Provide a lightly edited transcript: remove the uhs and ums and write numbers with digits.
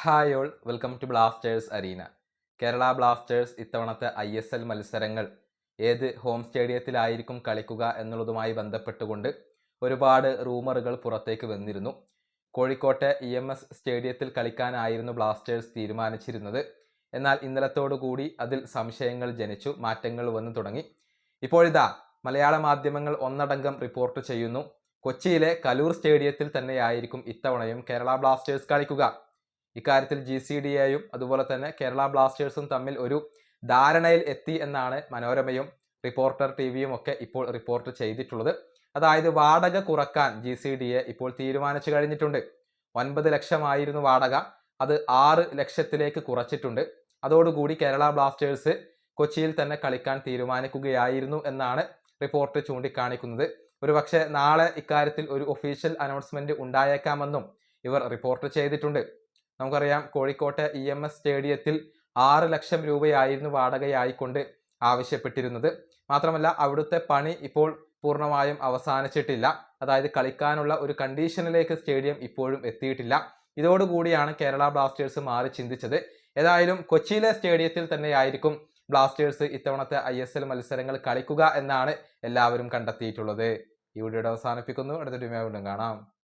Hi all, welcome to Blasters arena. Kerala Blasters ഇത്തവണത്തെ ISL മത്സരങ്ങൾ ഏത് ഹോം സ്റ്റേഡിയത്തിലായിരിക്കും കളിക്കുക എന്നുള്ളതുമായി ബന്ധപ്പെട്ടുകൊണ്ട് ഒരുപാട് റൂമറുകൾ പുറത്തേക്ക് വന്നിരുന്നു. കോഴിക്കോട്ടെ EMS സ്റ്റേഡിയത്തിൽ കളിക്കാനായിരുന്നു ബ്ലാസ്റ്റേഴ്സ് തീരുമാനിച്ചിരുന്നത്. എന്നാൽ ഇന്നലത്തോടുകൂടി അതിൽ സംശയങ്ങൾ ജനിച്ചു, മാറ്റങ്ങൾ വന്നു തുടങ്ങി. ഇപ്പോഴിതാ മലയാള മാധ്യമങ്ങൾ ഒന്നടങ്കം റിപ്പോർട്ട് ചെയ്യുന്നു, കൊച്ചിയിലെ കലൂർ സ്റ്റേഡിയത്തിൽ തന്നെയായിരിക്കും ഇത്തവണയും കേരള ബ്ലാസ്റ്റേഴ്സ് കളിക്കുക. ഇക്കാര്യത്തിൽ GCDAയും അതുപോലെ തന്നെ കേരള ബ്ലാസ്റ്റേഴ്സും തമ്മിൽ ഒരു ധാരണയിൽ എത്തി എന്നാണ് മനോരമയും റിപ്പോർട്ടർ TVയും ഒക്കെ ഇപ്പോൾ റിപ്പോർട്ട് ചെയ്തിട്ടുള്ളത്. അതായത് വാടക കുറക്കാൻ GCDA ഇപ്പോൾ തീരുമാനിച്ചു കഴിഞ്ഞിട്ടുണ്ട്. 9 ലക്ഷമായിരുന്നു വാടക, അത് 6 ലക്ഷത്തിലേക്ക് കുറച്ചിട്ടുണ്ട്. അതോടുകൂടി കേരള ബ്ലാസ്റ്റേഴ്സ് കൊച്ചിയിൽ തന്നെ കളിക്കാൻ തീരുമാനിക്കുകയായിരുന്നു എന്നാണ് റിപ്പോർട്ട് ചൂണ്ടിക്കാണിക്കുന്നത്. ഒരുപക്ഷെ നാളെ ഇക്കാര്യത്തിൽ ഒരു ഒഫീഷ്യൽ അനൗൺസ്മെന്റ് ഉണ്ടായേക്കാമെന്നും ഇവർ റിപ്പോർട്ട് ചെയ്തിട്ടുണ്ട്. നമുക്കറിയാം, കോഴിക്കോട്ടെ EMS സ്റ്റേഡിയത്തിൽ 6 ലക്ഷം രൂപയായിരുന്നു വാടകയായിക്കൊണ്ട് ആവശ്യപ്പെട്ടിരുന്നത്. മാത്രമല്ല അവിടുത്തെ പണി ഇപ്പോൾ പൂർണ്ണമായും അവസാനിച്ചിട്ടില്ല. അതായത് കളിക്കാനുള്ള ഒരു കണ്ടീഷനിലേക്ക് സ്റ്റേഡിയം ഇപ്പോഴും എത്തിയിട്ടില്ല. ഇതോടുകൂടിയാണ് കേരള ബ്ലാസ്റ്റേഴ്സ് മാറി ചിന്തിച്ചത്. ഏതായാലും കൊച്ചിയിലെ സ്റ്റേഡിയത്തിൽ തന്നെയായിരിക്കും ബ്ലാസ്റ്റേഴ്സ് ഇത്തവണത്തെ ISL മത്സരങ്ങൾ കളിക്കുക എന്നാണ് എല്ലാവരും കണ്ടെത്തിയിട്ടുള്ളത്. ഈ വീഡിയോ അവസാനിപ്പിക്കുന്നു. അടുത്ത വീഡിയോയിൽ വീണ്ടും കാണാം.